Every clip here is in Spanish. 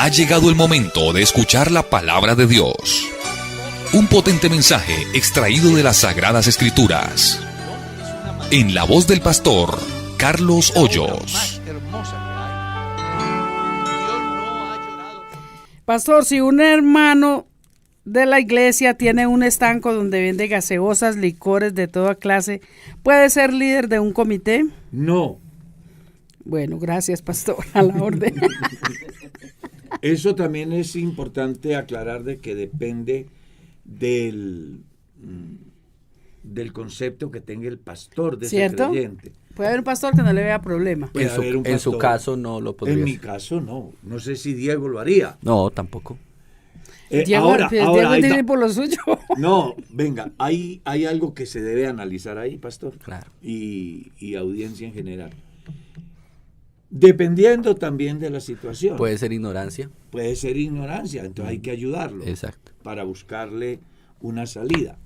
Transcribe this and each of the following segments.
Ha llegado el momento de escuchar la palabra de Dios. Un potente mensaje extraído de las Sagradas Escrituras. En la voz del pastor Carlos Hoyos. Pastor, si un hermano de la iglesia tiene un estanco donde vende gaseosas, licores de toda clase, ¿puede ser líder de un comité? No. Bueno, gracias, pastor, a la orden. Eso también es importante aclarar de que depende del concepto que tenga el pastor de ese creyente. Puede haber un pastor que no le vea problema. En su caso no lo podría En mi caso no. No sé si Diego lo haría. No, tampoco. Diego tiene por lo suyo. No, venga, hay algo que se debe analizar ahí, pastor. Claro. Y audiencia en general. Dependiendo también de la situación. Puede ser ignorancia. Puede ser ignorancia, entonces hay que ayudarlo. Exacto. Para buscarle una salida.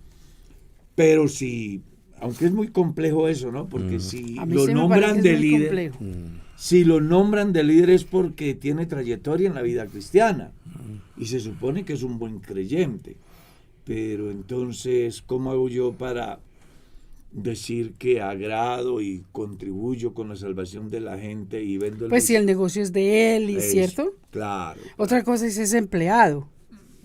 Pero si, aunque es muy complejo eso, ¿no? Porque si lo nombran de líder, si lo nombran de líder es porque tiene trayectoria en la vida cristiana. Y se supone que es un buen creyente. Pero entonces, ¿cómo hago yo para decir que agrado y contribuyo con la salvación de la gente y vendo el... Pues si el negocio es de él, ¿cierto? Claro. Otra cosa es empleado.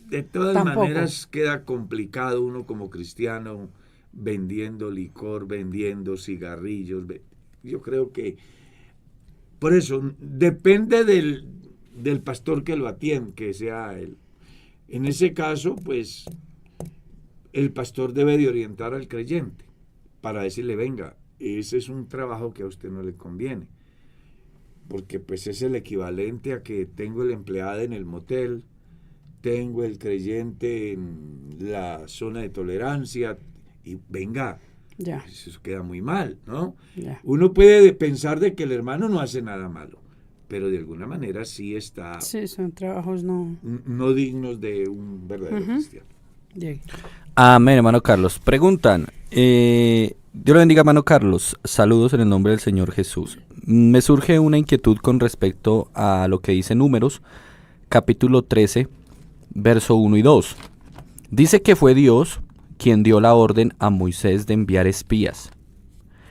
De todas maneras queda complicado uno como cristiano vendiendo licor, vendiendo cigarrillos. Yo creo que por eso depende del pastor que lo atiende, que sea él. En ese caso, pues el pastor debe de orientar al creyente para decirle, venga, ese es un trabajo que a usted no le conviene, porque pues es el equivalente a que tengo el empleado en el motel, tengo el creyente en la zona de tolerancia, y venga, eso queda muy mal, ¿no? Ya. Uno puede pensar de que el hermano no hace nada malo, pero de alguna manera sí está... Sí, son trabajos no dignos de un verdadero cristiano. Amén, hermano Carlos. Preguntan, Dios lo bendiga, hermano Carlos. Saludos en el nombre del Señor Jesús. Me surge una inquietud con respecto a lo que dice Números, capítulo 13, verso 1 y 2. Dice que fue Dios quien dio la orden a Moisés de enviar espías.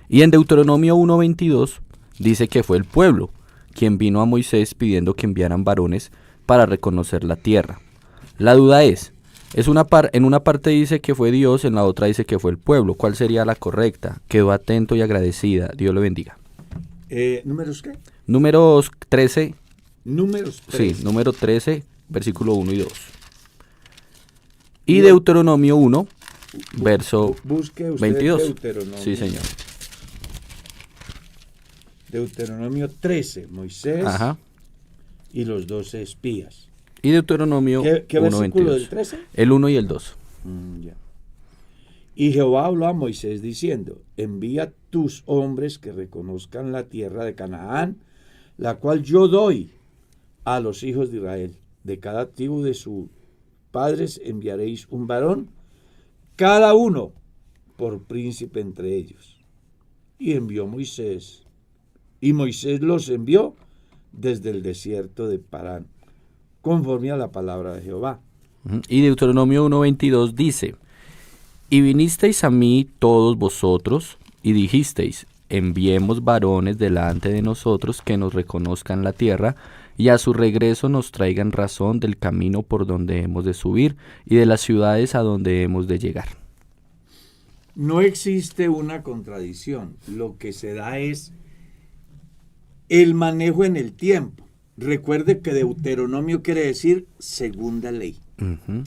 Y en Deuteronomio 1:22 dice que fue el pueblo quien vino a Moisés pidiendo que enviaran varones para reconocer la tierra. La duda es en una parte dice que fue Dios, en la otra dice que fue el pueblo. ¿Cuál sería la correcta? Quedo atento y agradecida. Dios le bendiga. ¿Números qué? Números 13. Números 13. Sí, número 13, versículo 1 y 2. Y Deuteronomio 1, verso busque usted 22. Deuteronomio. Sí, señor. Deuteronomio 13, Moisés y los 12 espías. Y Deuteronomio ¿Qué 1, versículo 22. del 13? El 1 y el 2. Ya. Y Jehová habló a Moisés diciendo, envía tus hombres que reconozcan la tierra de Canaán, la cual yo doy a los hijos de Israel. De cada tribu de sus padres enviaréis un varón, cada uno por príncipe entre ellos. Y envió Moisés. Y Moisés los envió desde el desierto de Parán, conforme a la palabra de Jehová. Y Deuteronomio 1:22 dice, y vinisteis a mí todos vosotros, y dijisteis, enviemos varones delante de nosotros que nos reconozcan la tierra, y a su regreso nos traigan razón del camino por donde hemos de subir, y de las ciudades a donde hemos de llegar. No existe una contradicción, lo que se da es el manejo en el tiempo. Recuerde que Deuteronomio quiere decir segunda ley. Uh-huh.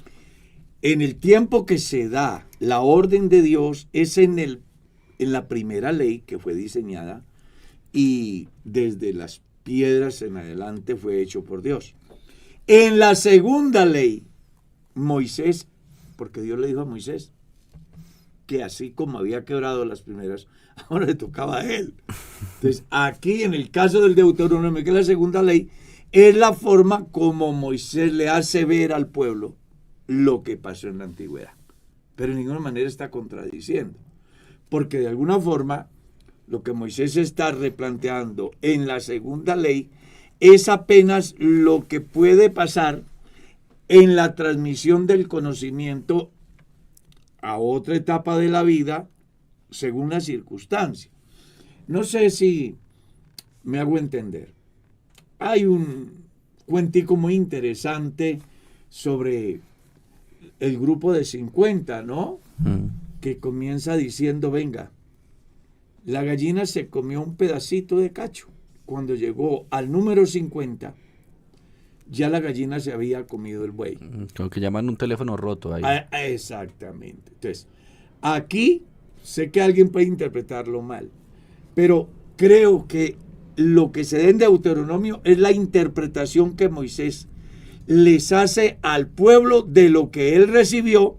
En el tiempo que se da la orden de Dios es en la primera ley que fue diseñada y desde las piedras en adelante fue hecho por Dios. En la segunda ley, Moisés, porque Dios le dijo a Moisés que así como había quebrado las primeras, ahora le tocaba a él. Entonces, aquí en el caso del Deuteronomio, que es la segunda ley, es la forma como Moisés le hace ver al pueblo lo que pasó en la antigüedad. Pero de ninguna manera está contradiciendo. Porque de alguna forma, lo que Moisés está replanteando en la segunda ley es apenas lo que puede pasar en la transmisión del conocimiento a otra etapa de la vida según la circunstancia. No sé si me hago entender. Hay un cuentico muy interesante sobre el grupo de 50, ¿no? Que comienza diciendo, venga, la gallina se comió un pedacito de cacho. Cuando llegó al número 50, ya la gallina se había comido el buey. Como que llaman un teléfono roto ahí. Exactamente. Entonces, aquí sé que alguien puede interpretarlo mal, pero creo que lo que se da en Deuteronomio es la interpretación que Moisés les hace al pueblo de lo que él recibió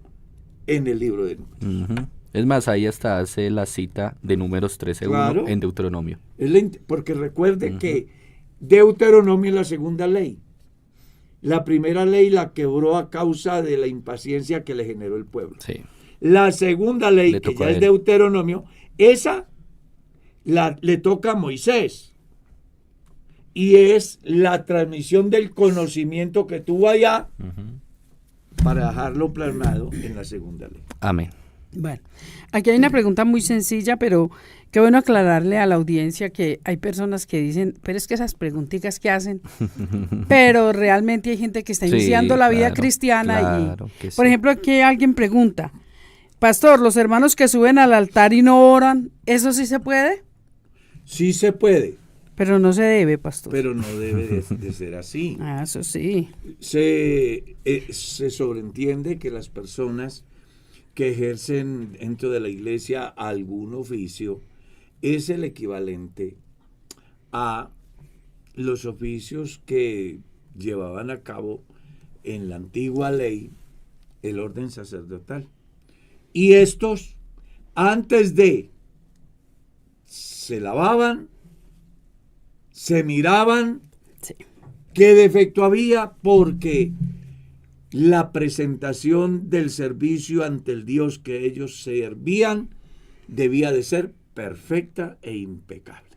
en el libro de Números. Es más, ahí hasta hace la cita de Números 13:1 Claro. en Deuteronomio. Porque recuerde que Deuteronomio es la segunda ley. La primera ley la quebró a causa de la impaciencia que le generó el pueblo. Sí. La segunda ley, que ya es Deuteronomio, esa le toca a Moisés. Y es la transmisión del conocimiento que tuvo allá para dejarlo plasmado en la segunda ley. Amén. Bueno, aquí hay una pregunta muy sencilla, pero qué bueno aclararle a la audiencia que hay personas que dicen, pero es que esas preguntitas que hacen, pero realmente hay gente que está iniciando la vida cristiana y, por ejemplo, aquí alguien pregunta, pastor, los hermanos que suben al altar y no oran, ¿eso sí se puede? Sí se puede. Pero no se debe, pastor. Pero no debe de ser así. Eso sí. Se sobreentiende que las personas que ejercen dentro de la iglesia algún oficio es el equivalente a los oficios que llevaban a cabo en la antigua ley el orden sacerdotal. Y estos, antes de, se lavaban, se miraban qué defecto había, porque la presentación del servicio ante el Dios que ellos servían debía de ser perfecta e impecable.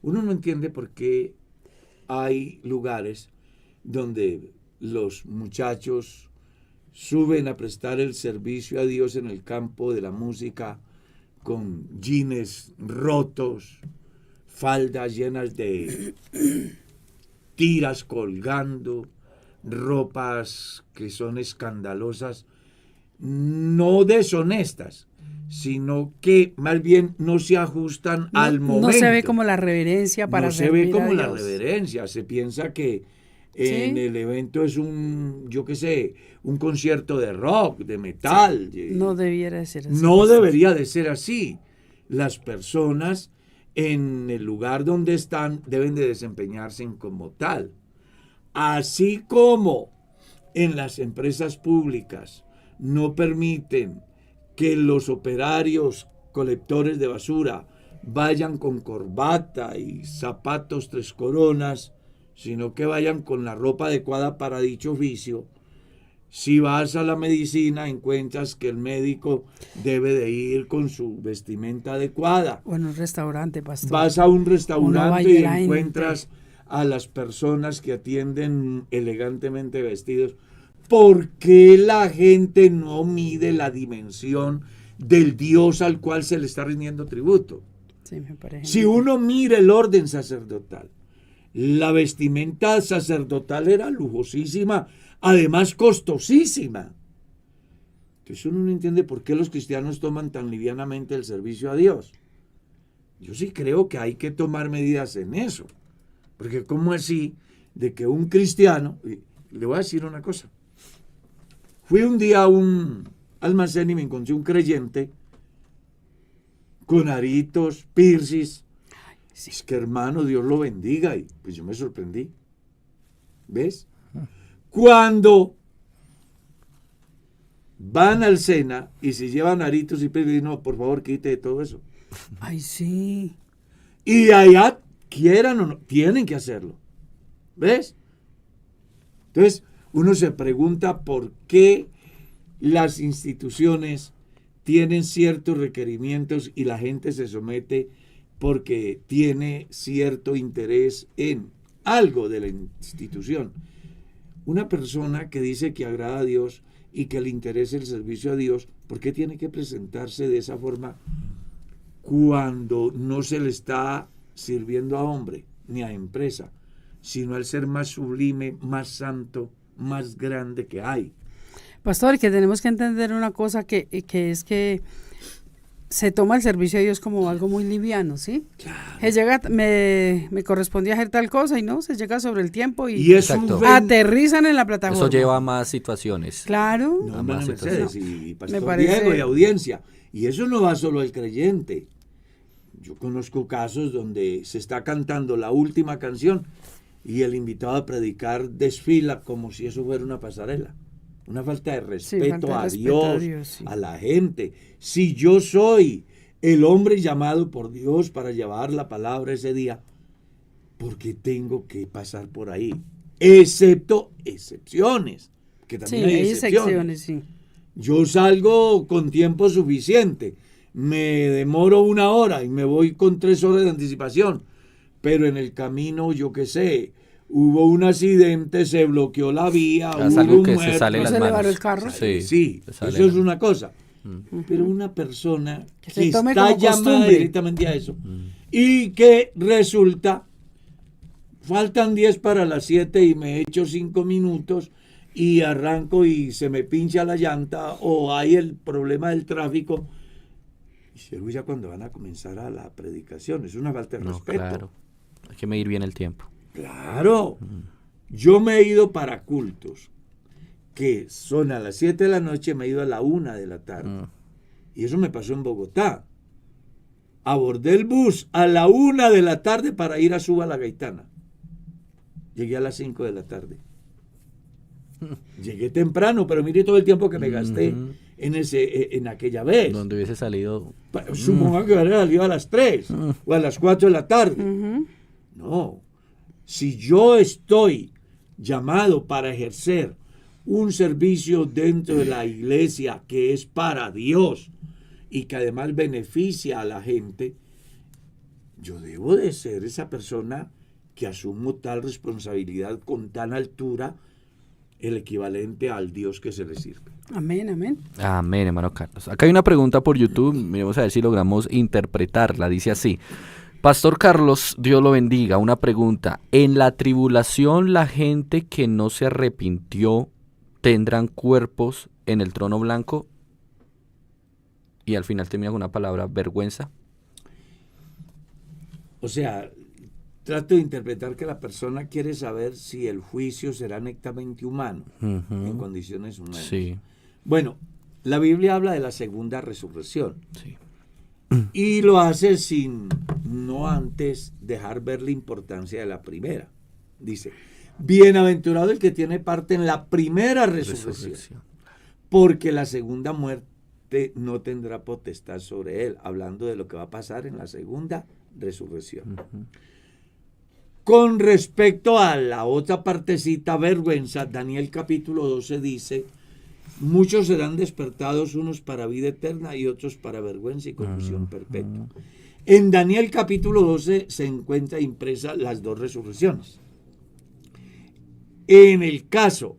Uno no entiende por qué hay lugares donde los muchachos suben a prestar el servicio a Dios en el campo de la música con jeans rotos, faldas llenas de tiras colgando, ropas que son escandalosas, no deshonestas, sino que más bien no se ajustan al momento. No se ve como la reverencia para servir a Dios. No se ve como la reverencia, se piensa que en el evento es un concierto de rock, de metal. No debiera de ser así. No debería de ser así. Las personas en el lugar donde están deben de desempeñarse como tal. Así como en las empresas públicas no permiten que los operarios colectores de basura vayan con corbata y zapatos 3 coronas, sino que vayan con la ropa adecuada para dicho oficio. Si vas a la medicina, encuentras que el médico debe de ir con su vestimenta adecuada. O en un restaurante, pastor. Vas a un restaurante y encuentras a las personas que atienden elegantemente vestidos. ¿Por qué la gente no mide la dimensión del Dios al cual se le está rindiendo tributo? Sí, me parece. Si uno mira el orden sacerdotal, la vestimenta sacerdotal era lujosísima, además costosísima. Entonces uno no entiende por qué los cristianos toman tan livianamente el servicio a Dios. Yo sí creo que hay que tomar medidas en eso. Porque ¿cómo así de que un cristiano... Le voy a decir una cosa. Fui un día a un almacén y me encontré un creyente con aritos, piercings. Sí. Es que, hermano, Dios lo bendiga. Y pues yo me sorprendí. ¿Ves? Cuando van al Sena y se llevan aritos y piercings, no, por favor, quite todo eso. Ay, sí. Y allá, quieran o no, tienen que hacerlo. ¿Ves? Entonces, uno se pregunta por qué las instituciones tienen ciertos requerimientos y la gente se somete porque tiene cierto interés en algo de la institución. Una persona que dice que agrada a Dios y que le interesa el servicio a Dios, ¿por qué tiene que presentarse de esa forma cuando no se le está sirviendo a hombre ni a empresa, sino al ser más sublime, más santo, más grande que hay? Pastor, que tenemos que entender una cosa que es que se toma el servicio de Dios como algo muy liviano, ¿sí? Claro. Se llega, me correspondía hacer tal cosa y no, se llega sobre el tiempo y es aterrizan en la plataforma. Eso lleva a más situaciones. Claro. No, más Mercedes, y Pastor Me parece... Diego y audiencia. Y eso no va solo al creyente. Yo conozco casos donde se está cantando la última canción y el invitado a predicar desfila como si eso fuera una pasarela. Una falta de respeto, a Dios, sí. a la gente. Si yo soy el hombre llamado por Dios para llevar la palabra ese día, ¿por qué tengo que pasar por ahí? Excepto excepciones, que también hay excepciones. Sí. Yo salgo con tiempo suficiente, me demoro 1 hora y me voy con 3 horas de anticipación, pero en el camino, yo qué sé, hubo un accidente, se bloqueó la vía, es hubo algo un que muerto. se sale ¿No las se le manos. va el carro? Sí, se eso sale es una cosa. Pero una persona que tome está como llamada costumbre. directamente a eso y que resulta, faltan 10 para las 7 y me echo 5 minutos y arranco y se me pincha la llanta o hay el problema del tráfico. Y se ya cuando van a comenzar a la predicación, es una falta de respeto. Claro, hay que medir bien el tiempo. Claro, yo me he ido para cultos que son a las 7 de la noche, me he ido a la 1 de la tarde. Y eso me pasó en Bogotá. Abordé el bus a la 1 de la tarde para ir a Suba la Gaitana. Llegué a las 5 de la tarde. Llegué temprano, pero mire todo el tiempo que me gasté en aquella vez. Donde hubiese salido... Supongo que hubiera salido a las 3 o a las 4 de la tarde. No. Si yo estoy llamado para ejercer un servicio dentro de la iglesia que es para Dios y que además beneficia a la gente, yo debo de ser esa persona que asumo tal responsabilidad con tan altura, el equivalente al Dios que se le sirve. Amén, amén. Amén, hermano Carlos. Acá hay una pregunta por YouTube, miremos a ver si logramos interpretarla. Dice así: Pastor Carlos, Dios lo bendiga. Una pregunta: ¿en la tribulación la gente que no se arrepintió tendrán cuerpos en el trono blanco? Y al final termina con una palabra: vergüenza. O sea, trato de interpretar que la persona quiere saber si el juicio será netamente humano, en condiciones humanas. Sí. Bueno, la Biblia habla de la segunda resurrección. Sí. Y lo hace sin, no antes, dejar ver la importancia de la primera. Dice: bienaventurado el que tiene parte en la primera resurrección, porque la segunda muerte no tendrá potestad sobre él, hablando de lo que va a pasar en la segunda resurrección. Con respecto a la otra partecita, vergüenza, Daniel capítulo 12 dice: muchos serán despertados, unos para vida eterna y otros para vergüenza y confusión perpetua. En Daniel capítulo 12 se encuentra impresa las dos resurrecciones. En el caso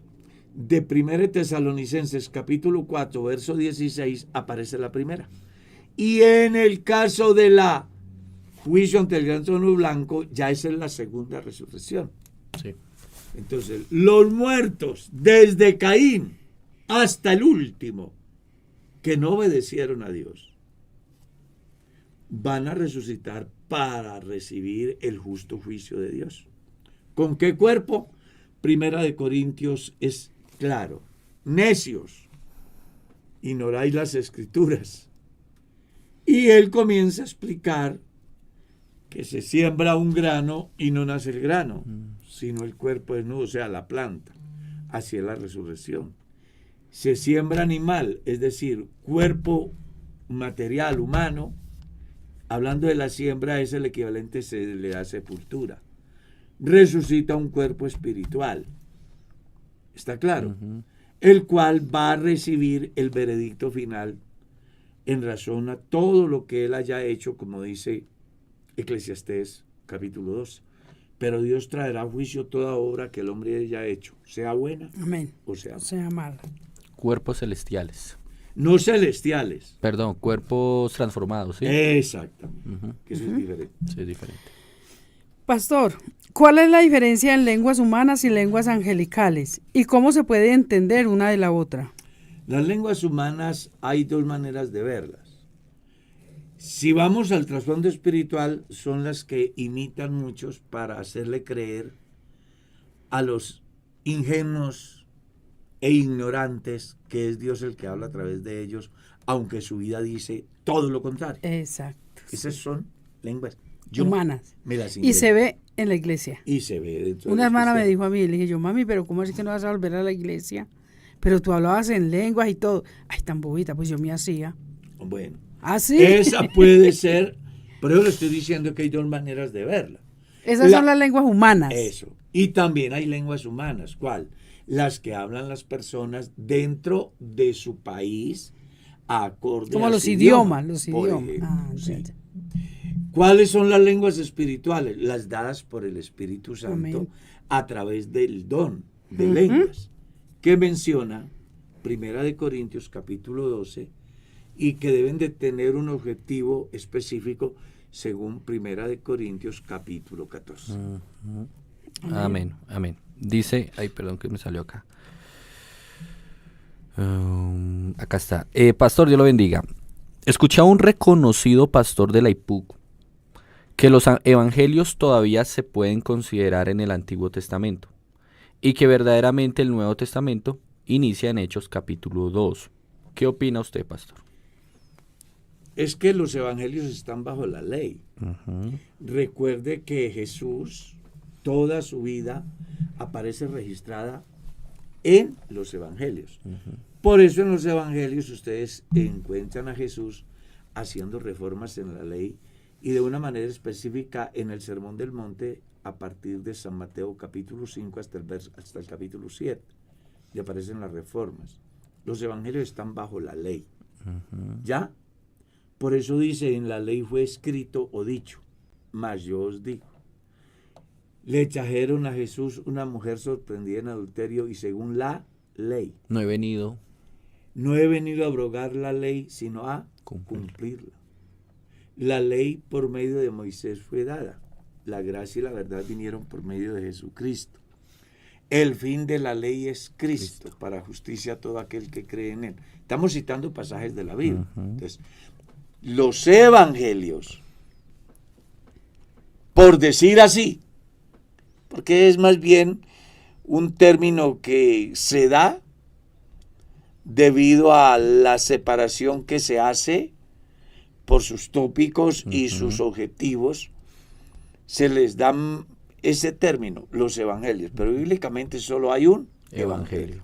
de 1 Tesalonicenses capítulo 4 verso 16 aparece la primera. Y en el caso de la juicio ante el gran trono blanco, ya esa es la segunda resurrección. Sí. Entonces, los muertos desde Caín hasta el último que no obedecieron a Dios van a resucitar para recibir el justo juicio de Dios. ¿Con qué cuerpo? Primera de Corintios es claro: necios, ignoráis las escrituras. Y él comienza a explicar que se siembra un grano y no nace el grano, sino el cuerpo desnudo, o sea, la planta. Así es la resurrección. Se siembra animal, es decir, cuerpo material humano. Hablando de la siembra, es el equivalente, se le da sepultura. Resucita un cuerpo espiritual. ¿Está claro? El cual va a recibir el veredicto final en razón a todo lo que él haya hecho, como dice Eclesiastés capítulo 12. Pero Dios traerá a juicio toda obra que el hombre haya hecho, sea buena Amén. o sea mala. Sea mala. Cuerpos celestiales. No celestiales. Perdón, cuerpos transformados, ¿sí? Exactamente. Ujú. Que eso es diferente. Sí, es diferente. Pastor, ¿cuál es la diferencia en lenguas humanas y lenguas angelicales? ¿Y cómo se puede entender una de la otra? Las lenguas humanas hay dos maneras de verlas. Si vamos al trasfondo espiritual, son las que imitan muchos para hacerle creer a los ingenuos e ignorantes que es Dios el que habla a través de ellos, aunque su vida dice todo lo contrario. Exacto. Esas son lenguas Humanas. me las Y invento. se ve en la iglesia. Y se ve dentro de Una los hermana me cristianos. dijo a mí, le dije yo, mami, pero ¿cómo es que no vas a volver a la iglesia? Pero tú hablabas en lenguas y todo. Ay, tan bobita, pues yo me hacía. Bueno, ¿Ah, sí? esa puede ser, pero yo le estoy diciendo que hay dos maneras de verla. Esas son las lenguas humanas. Eso. Y también hay lenguas humanas. ¿Cuál? Las que hablan las personas dentro de su país, acorde Como a los su idiomas, idioma, los por idiomas. ejemplo, Ah, sí. ya. ¿Cuáles son las lenguas espirituales? Las dadas por el Espíritu Santo Amén. a través del don de lenguas, que menciona Primera de Corintios capítulo 12, y que deben de tener un objetivo específico según Primera de Corintios capítulo 14. Amén, amén. Dice, ay, perdón que me salió acá. Acá está. Pastor, Dios lo bendiga. Escuché a un reconocido pastor de la IPUC que los evangelios todavía se pueden considerar en el Antiguo Testamento y que verdaderamente el Nuevo Testamento inicia en Hechos capítulo 2. ¿Qué opina usted, pastor? Es que los evangelios están bajo la ley. Recuerde que Jesús, toda su vida, aparece registrada en los evangelios. Por eso en los evangelios ustedes encuentran a Jesús haciendo reformas en la ley y de una manera específica en el Sermón del Monte a partir de San Mateo capítulo 5 hasta el capítulo 7. Y aparecen las reformas. Los evangelios están bajo la ley. ¿Ya? Por eso dice, en la ley fue escrito o dicho, mas yo os digo. Le trajeron a Jesús una mujer sorprendida en adulterio y según la ley. No he venido. No he venido a abrogar la ley, sino a cumplirla. La ley por medio de Moisés fue dada. La gracia y la verdad vinieron por medio de Jesucristo. El fin de la ley es Cristo, para justicia a todo aquel que cree en él. Estamos citando pasajes de la Biblia. Entonces, los evangelios, por decir así, porque es más bien un término que se da debido a la separación que se hace por sus tópicos y sus objetivos, se les da ese término, los evangelios, pero bíblicamente solo hay un evangelio,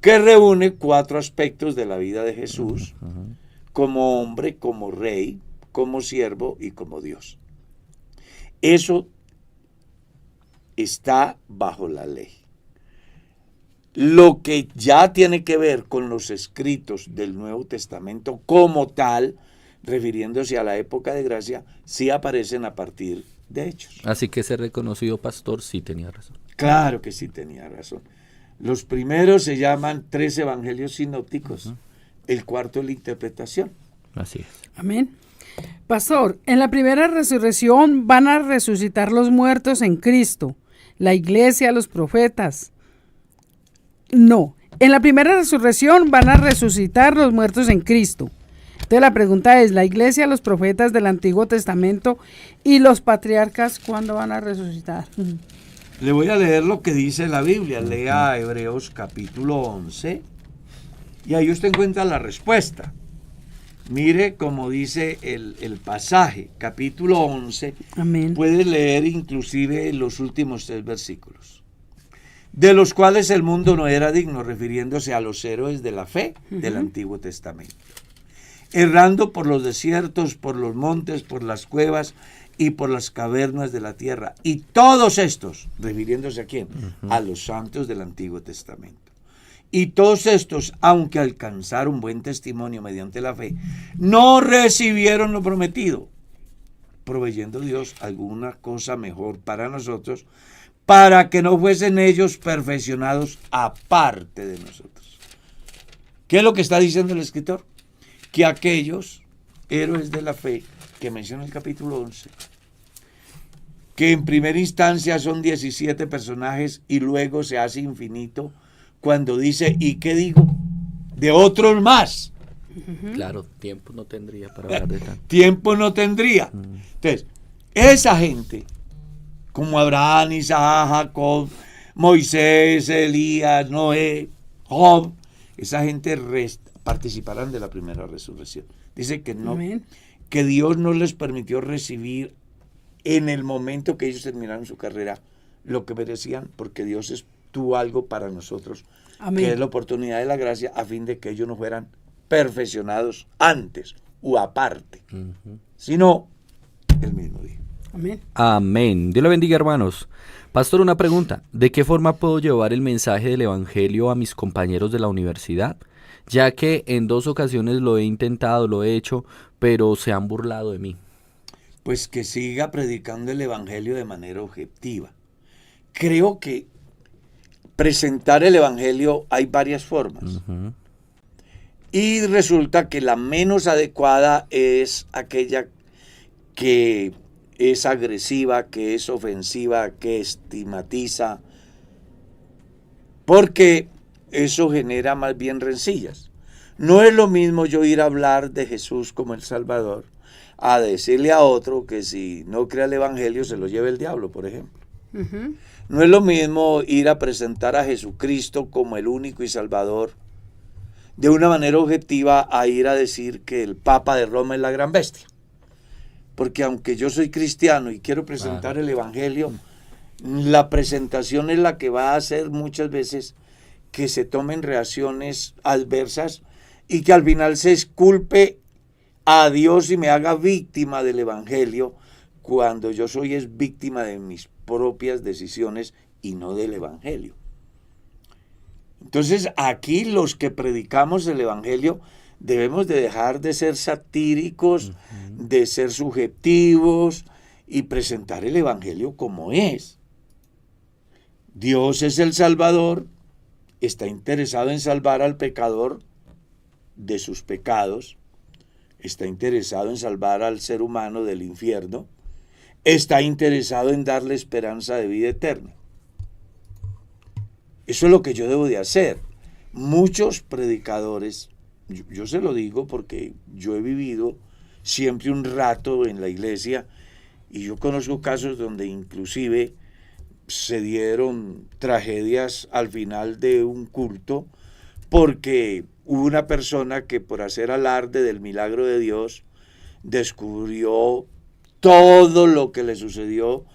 que reúne 4 aspectos de la vida de Jesús, como hombre, como rey, como siervo y como Dios. Eso está bajo la ley. Lo que ya tiene que ver con los escritos del Nuevo Testamento como tal, refiriéndose a la época de gracia, sí aparecen a partir de Hechos. Así que ese reconocido pastor sí tenía razón. Claro que sí tenía razón. Los primeros se llaman 3 evangelios sinópticos, el cuarto es la interpretación. Así es. Amén. Pastor, en la primera resurrección van a resucitar los muertos en Cristo, la iglesia, los profetas. No, en la primera resurrección van a resucitar los muertos en Cristo. Entonces la pregunta es, ¿la iglesia, los profetas del Antiguo Testamento y los patriarcas cuándo van a resucitar? Le voy a leer lo que dice la Biblia. Lea Hebreos capítulo 11 y ahí usted encuentra la respuesta. Mire cómo dice el pasaje, capítulo 11. Amén. Puede leer inclusive los últimos 3 versículos, de los cuales el mundo no era digno, refiriéndose a los héroes de la fe del Antiguo Testamento. Errando por los desiertos, por los montes, por las cuevas y por las cavernas de la tierra. Y todos estos, refiriéndose a quién, a los santos del Antiguo Testamento. Y todos estos, aunque alcanzaron buen testimonio mediante la fe, no recibieron lo prometido. proveyendo Dios alguna cosa mejor para nosotros, para que no fuesen ellos perfeccionados aparte de nosotros. ¿Qué es lo que está diciendo el escritor? Que aquellos héroes de la fe que menciona el capítulo 11, que en primera instancia son 17 personajes y luego se hace infinito cuando dice, ¿y qué digo? De otros más. Claro, tiempo no tendría para hablar de tanto. Tiempo no tendría. Entonces, esa gente, como Abraham, Isaac, Jacob, Moisés, Elías, Noé, Job, esa gente participarán de la primera resurrección. Dice que no, Amén. que Dios no les permitió recibir en el momento que ellos terminaron su carrera lo que merecían, porque Dios tuvo algo para nosotros, Amén. que es la oportunidad de la gracia, a fin de que ellos no fueran perfeccionados antes o aparte, sino el mismo día. Amén. Amén. Dios le bendiga, hermanos. Pastor, una pregunta. ¿De qué forma puedo llevar el mensaje del Evangelio a mis compañeros de la universidad? Ya que en 2 ocasiones lo he intentado, lo he hecho, pero se han burlado de mí. Pues que siga predicando el Evangelio de manera objetiva. Creo que presentar el Evangelio hay varias formas. Y resulta que la menos adecuada es aquella que es agresiva, que es ofensiva, que estigmatiza, porque eso genera más bien rencillas. No es lo mismo yo ir a hablar de Jesús como el Salvador, a decirle a otro que si no crea el Evangelio se lo lleve el diablo, por ejemplo. No es lo mismo ir a presentar a Jesucristo como el único y Salvador de una manera objetiva a ir a decir que el Papa de Roma es la gran bestia. Porque aunque yo soy cristiano y quiero presentar el Evangelio, la presentación es la que va a hacer muchas veces que se tomen reacciones adversas y que al final se exculpe a Dios y me haga víctima del Evangelio, cuando yo soy víctima de mis propias decisiones y no del Evangelio. Entonces aquí los que predicamos el Evangelio debemos de dejar de ser satíricos, de ser subjetivos y presentar el Evangelio como es. Dios es el Salvador, está interesado en salvar al pecador de sus pecados, está interesado en salvar al ser humano del infierno, está interesado en darle esperanza de vida eterna. Eso es lo que yo debo de hacer. Muchos predicadores, yo se lo digo porque yo he vivido siempre un rato en la iglesia y yo conozco casos donde inclusive se dieron tragedias al final de un culto porque hubo una persona que por hacer alarde del milagro de Dios descubrió todo lo que le sucedió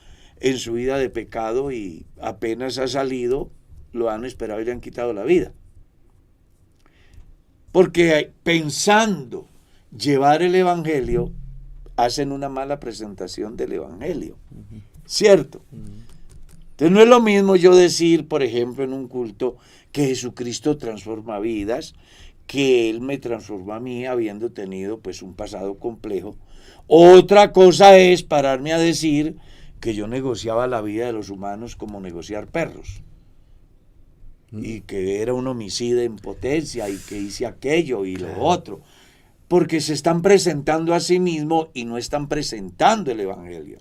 en su vida de pecado y apenas ha salido, lo han esperado y le han quitado la vida. Porque pensando llevar el Evangelio, hacen una mala presentación del Evangelio. ¿Cierto? Entonces no es lo mismo yo decir, por ejemplo, en un culto, que Jesucristo transforma vidas, que Él me transforma a mí habiendo tenido pues un pasado complejo. Otra cosa es pararme a decir que yo negociaba la vida de los humanos como negociar perros. Y que era un homicida en potencia y que hice aquello y lo otro. Porque se están presentando a sí mismos y no están presentando el Evangelio.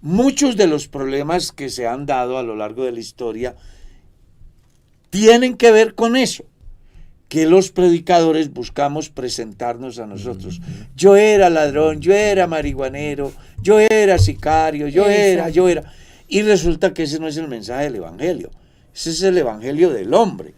Muchos de los problemas que se han dado a lo largo de la historia tienen que ver con eso, que los predicadores buscamos presentarnos a nosotros. Yo era ladrón, yo era marihuanero, yo era sicario, yo era. Y resulta que ese no es el mensaje del Evangelio. Ese es el Evangelio del hombre.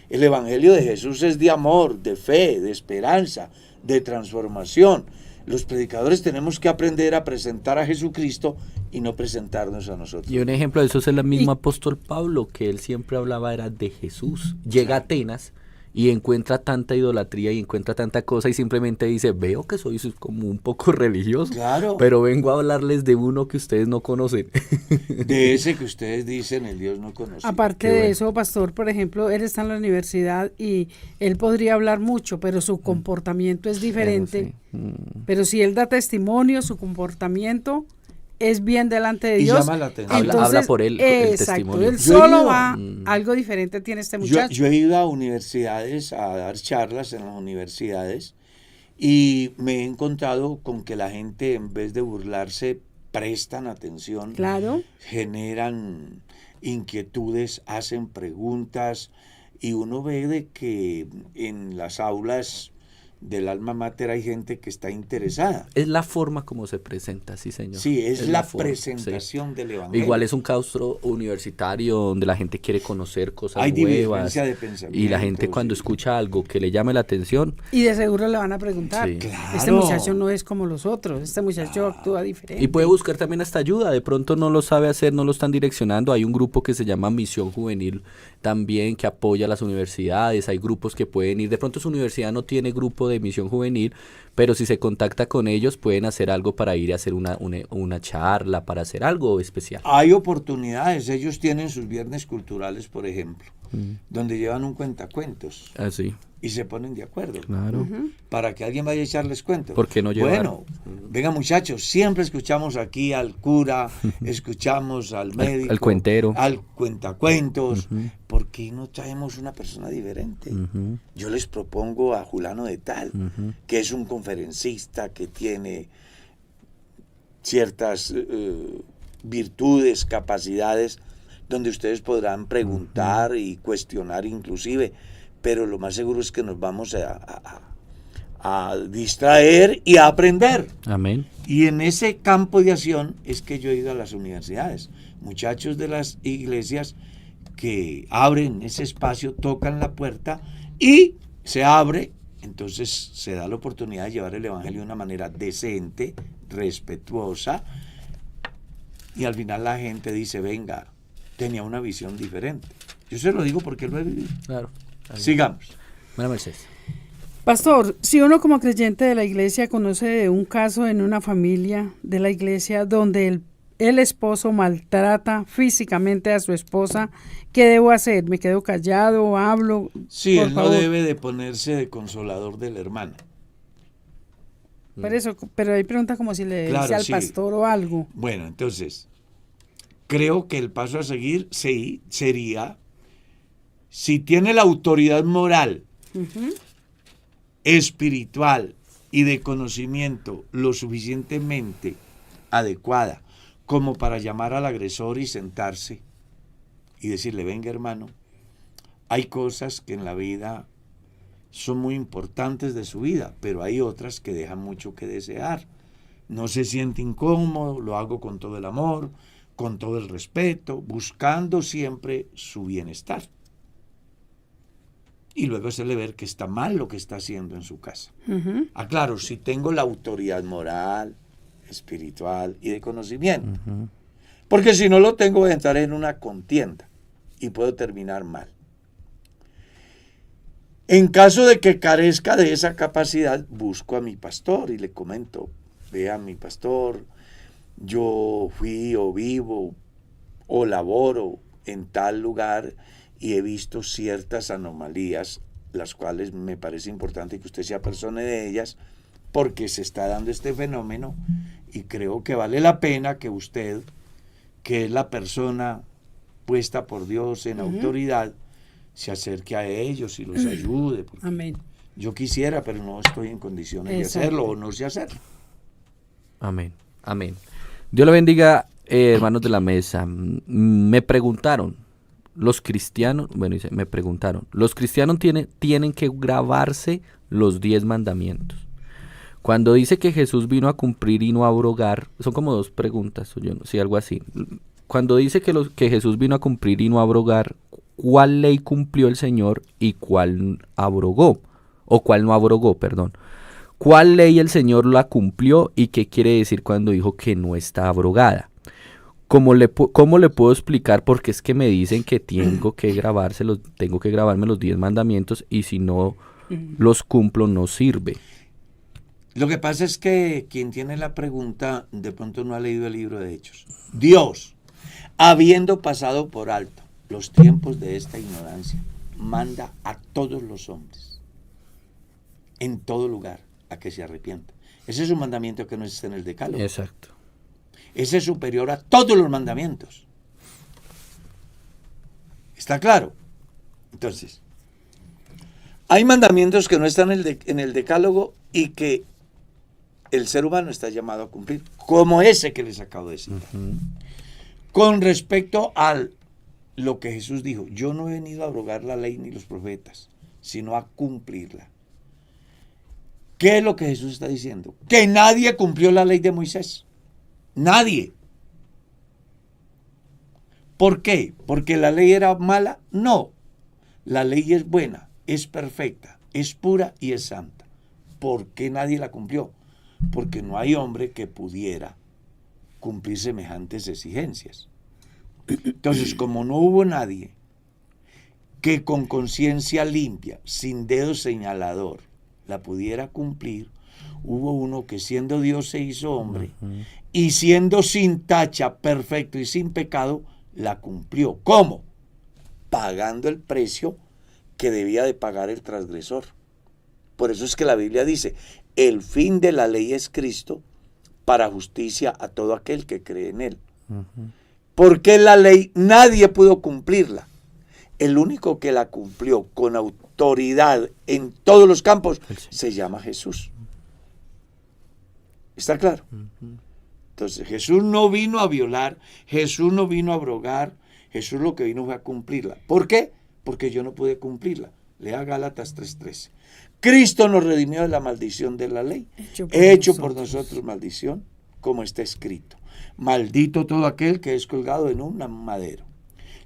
El Evangelio de Jesús es de amor, de fe, de esperanza, de transformación. Los predicadores tenemos que aprender a presentar a Jesucristo y no presentarnos a nosotros. Y un ejemplo de eso es el mismo apóstol Pablo, que él siempre hablaba era de Jesús. Llega a Atenas y encuentra tanta idolatría y encuentra tanta cosa y simplemente dice, veo que soy como un poco religioso, Claro. pero vengo a hablarles de uno que ustedes no conocen. De ese que ustedes dicen, el Dios no conoce. Aparte de eso, pastor, por ejemplo, él está en la universidad y él podría hablar mucho, pero su comportamiento es diferente. Pero si él da testimonio, su comportamiento es bien delante de Y Dios. llama la atención. Entonces, Habla por él, el exacto, testimonio. él Yo he solo ido- va, algo diferente tiene este muchacho. Yo he ido a universidades a dar charlas en las universidades y me he encontrado con que la gente, en vez de burlarse, prestan atención, Claro. generan inquietudes, hacen preguntas, y uno ve de que en las aulas del alma mater hay gente que está interesada. Es la forma como se presenta, sí, señor. Sí, es la forma, presentación sí. del evangelio. Igual es un claustro universitario donde la gente quiere conocer cosas Hay nuevas. divergencia de pensamiento. Y la gente cuando escucha algo que le llame la atención, Y de seguro le van a preguntar. Sí. Claro. Este muchacho no es como los otros, este muchacho actúa diferente. y puede buscar también hasta ayuda. De pronto no lo sabe hacer, no lo están direccionando. Hay un grupo que se llama Misión Juvenil también que apoya a las universidades. Hay grupos que pueden ir. De pronto su universidad no tiene grupo de Misión Juvenil, pero si se contacta con ellos pueden hacer algo para ir a hacer una charla, para hacer algo especial. Hay oportunidades. Ellos tienen sus viernes culturales, por ejemplo, donde llevan un cuentacuentos Así, y se ponen de acuerdo claro. para que alguien vaya a echarles cuentos. ¿Por qué no llevar? Bueno, venga muchachos, siempre escuchamos aquí al cura, escuchamos al médico, al cuentero, al cuentacuentos. ¿Por qué no traemos una persona diferente? Yo les propongo a Julano de Tal, que es un conferencista que tiene ciertas virtudes, capacidades, donde ustedes podrán preguntar y cuestionar inclusive, pero lo más seguro es que nos vamos a distraer y a aprender. Amén. Y en ese campo de acción es que yo he ido a las universidades. Muchachos de las iglesias que abren ese espacio, tocan la puerta y se abre, entonces se da la oportunidad de llevar el evangelio de una manera decente, respetuosa, y al final la gente dice, venga, tenía una visión diferente. Yo se lo digo porque lo he vivido. Claro. Sigamos. Buena Mercedes. Pastor, si uno como creyente de la iglesia conoce de un caso en una familia de la iglesia donde el esposo maltrata físicamente a su esposa, ¿qué debo hacer? ¿Me quedo callado? ¿Hablo? Sí, Por él no favor. debe de ponerse de consolador del hermano. Por eso, pero hay pregunta como si le Claro, dice al sí. pastor o algo. Bueno, entonces, creo que el paso a seguir sería, si tiene la autoridad moral, espiritual y de conocimiento lo suficientemente adecuada como para llamar al agresor y sentarse y decirle, venga hermano, hay cosas que en la vida son muy importantes de su vida, pero hay otras que dejan mucho que desear. No se siente incómodo, lo hago con todo el amor, con todo el respeto, buscando siempre su bienestar. Y luego hacerle ver que está mal lo que está haciendo en su casa. Claro, si tengo la autoridad moral, espiritual y de conocimiento. Porque si no lo tengo, voy a entrar en una contienda y puedo terminar mal. En caso de que carezca de esa capacidad, busco a mi pastor y le comento, vea mi pastor, yo fui o vivo o laboro en tal lugar y he visto ciertas anomalías, las cuales me parece importante que usted sea persona de ellas, porque se está dando este fenómeno y creo que vale la pena que usted, que es la persona puesta por Dios en autoridad, se acerque a ellos y los ayude. Amén. Yo quisiera, pero no estoy en condiciones de Exacto. hacerlo o no sé hacerlo. Amén. Amén. Dios lo bendiga, hermanos de la mesa. Me preguntaron, los cristianos, me preguntaron, los cristianos tienen que grabarse los 10 mandamientos. Cuando dice que Jesús vino a cumplir y no a abrogar, son como dos preguntas, o yo no sé, algo así. Cuando dice que Jesús vino a cumplir y no a abrogar, ¿cuál ley cumplió el Señor y cuál abrogó? O cuál no abrogó, perdón. ¿Cuál ley el Señor la cumplió y qué quiere decir cuando dijo que no está abrogada? ¿Cómo le puedo explicar? Porque es que me dicen que tengo que grabarme los 10 mandamientos y si no los cumplo no sirve. Lo que pasa es que quien tiene la pregunta de pronto no ha leído el libro de Hechos. Dios, habiendo pasado por alto los tiempos de esta ignorancia, manda a todos los hombres, en todo lugar, a que se arrepientan. Ese es un mandamiento que no está en el Decálogo. Exacto. Ese es superior a todos los mandamientos. ¿Está claro? Entonces, hay mandamientos que no están en el Decálogo y que el ser humano está llamado a cumplir, como ese que les acabo de citar. Con respecto a lo que Jesús dijo, yo no he venido a abrogar la ley ni los profetas, sino a cumplirla. ¿Qué es lo que Jesús está diciendo? Que nadie cumplió la ley de Moisés. Nadie. ¿Por qué? ¿Porque la ley era mala? No. La ley es buena, es perfecta, es pura y es santa. ¿Por qué nadie la cumplió? Porque no hay hombre que pudiera cumplir semejantes exigencias. Entonces, como no hubo nadie que con conciencia limpia, sin dedo señalador, la pudiera cumplir, hubo uno que siendo Dios se hizo hombre y siendo sin tacha, perfecto y sin pecado, la cumplió. ¿Cómo? Pagando el precio que debía de pagar el transgresor. Por eso es que la Biblia dice, el fin de la ley es Cristo para justicia a todo aquel que cree en él. Porque la ley nadie pudo cumplirla. El único que la cumplió con autoridad en todos los campos se llama Jesús. ¿Está claro? Entonces Jesús no vino a violar, Jesús no vino a abrogar, Jesús lo que vino fue a cumplirla. ¿Por qué? Porque yo no pude cumplirla. Lea Gálatas 3:13. Cristo nos redimió de la maldición de la ley, hecho por nosotros maldición, como está escrito. Maldito todo aquel que es colgado en un madero.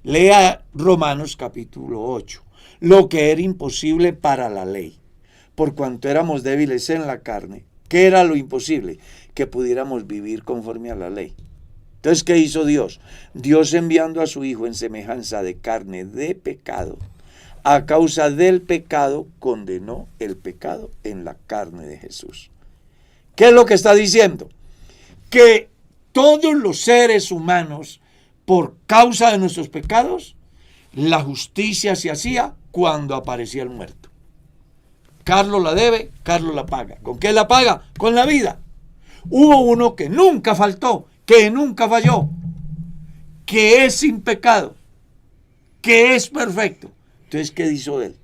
Lea Romanos capítulo 8. Lo que era imposible para la ley, por cuanto éramos débiles en la carne. ¿Qué era lo imposible? Que pudiéramos vivir conforme a la ley. Entonces, ¿qué hizo Dios? Dios enviando a su Hijo en semejanza de carne de pecado, a causa del pecado, condenó el pecado en la carne de Jesús. ¿Qué es lo que está diciendo? Que todos los seres humanos, por causa de nuestros pecados, la justicia se hacía cuando aparecía el muerto. Carlos la debe, Carlos la paga. ¿Con qué la paga? Con la vida. Hubo uno que nunca faltó, que nunca falló, que es sin pecado, que es perfecto. Entonces, ¿qué hizo él?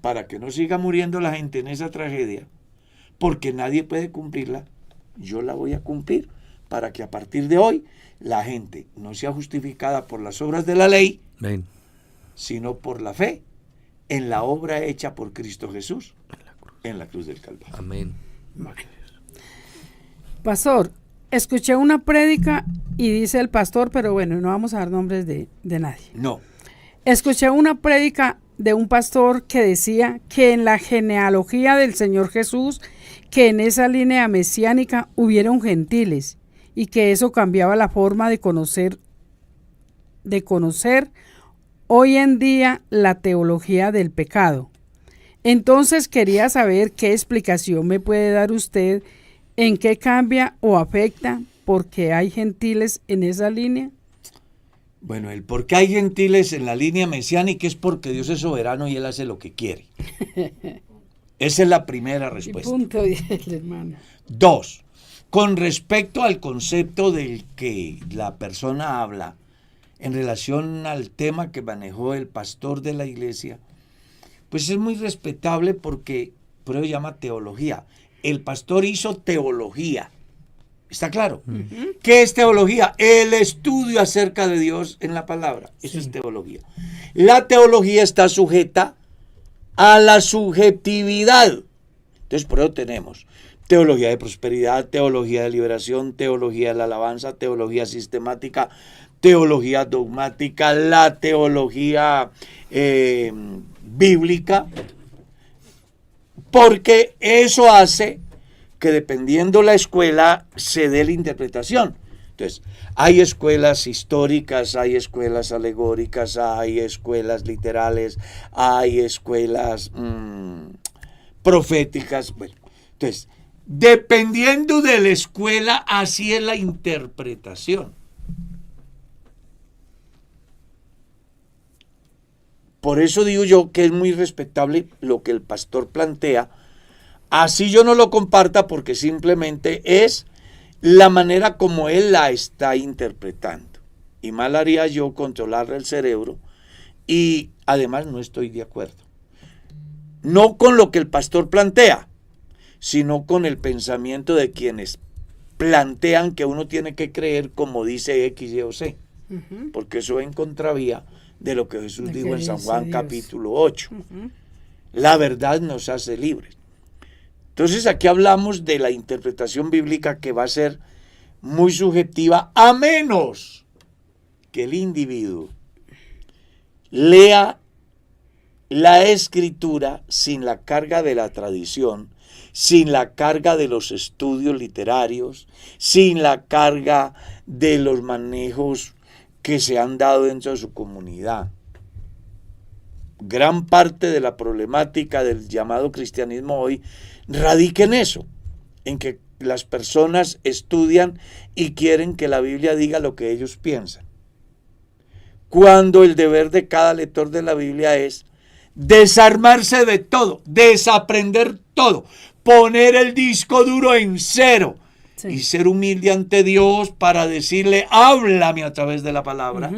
Para que no siga muriendo la gente en esa tragedia, porque nadie puede cumplirla, yo la voy a cumplir para que a partir de hoy la gente no sea justificada por las obras de la ley, sino por la fe en la obra hecha por Cristo Jesús en la cruz del Calvario. Amén. Pastor, escuché una prédica y dice el pastor, pero bueno, no vamos a dar nombres de nadie. No. Escuché una prédica de un pastor que decía que en la genealogía del Señor Jesús, que en esa línea mesiánica hubieron gentiles y que eso cambiaba la forma de conocer hoy en día la teología del pecado. Entonces quería saber qué explicación me puede dar usted en qué cambia o afecta porque hay gentiles en esa línea. Bueno, el por qué hay gentiles en la línea mesiánica es porque Dios es soberano y Él hace lo que quiere. Esa es la primera respuesta. Y punto, dice el hermano. 2. Con respecto al concepto del que la persona habla en relación al tema que manejó el pastor de la iglesia, pues es muy respetable porque por eso llama teología. El pastor hizo teología. ¿Está claro? ¿Qué es teología? El estudio acerca de Dios en la palabra. Eso es teología. La teología está sujeta a la subjetividad. Entonces, por eso tenemos teología de prosperidad, teología de liberación, teología de la alabanza, teología sistemática, teología dogmática, la teología bíblica, porque eso hace que dependiendo la escuela se dé la interpretación. Entonces, hay escuelas históricas, hay escuelas alegóricas, hay escuelas literales, hay escuelas proféticas. Bueno, entonces, dependiendo de la escuela, así es la interpretación. Por eso digo yo que es muy respetable lo que el pastor plantea. Así yo no lo comparta porque simplemente es la manera como él la está interpretando. Y mal haría yo controlarle el cerebro y además no estoy de acuerdo. No con lo que el pastor plantea, sino con el pensamiento de quienes plantean que uno tiene que creer como dice X, Y o Z. Porque eso va en contravía de lo que Jesús dijo en San Juan capítulo 8. La verdad nos hace libres. Entonces aquí hablamos de la interpretación bíblica que va a ser muy subjetiva, a menos que el individuo lea la escritura sin la carga de la tradición, sin la carga de los estudios literarios, sin la carga de los manejos que se han dado dentro de su comunidad. Gran parte de la problemática del llamado cristianismo hoy radica en eso, en que las personas estudian y quieren que la Biblia diga lo que ellos piensan, cuando el deber de cada lector de la Biblia es desarmarse de todo, desaprender todo, poner el disco duro en cero y ser humilde ante Dios para decirle, háblame a través de la palabra,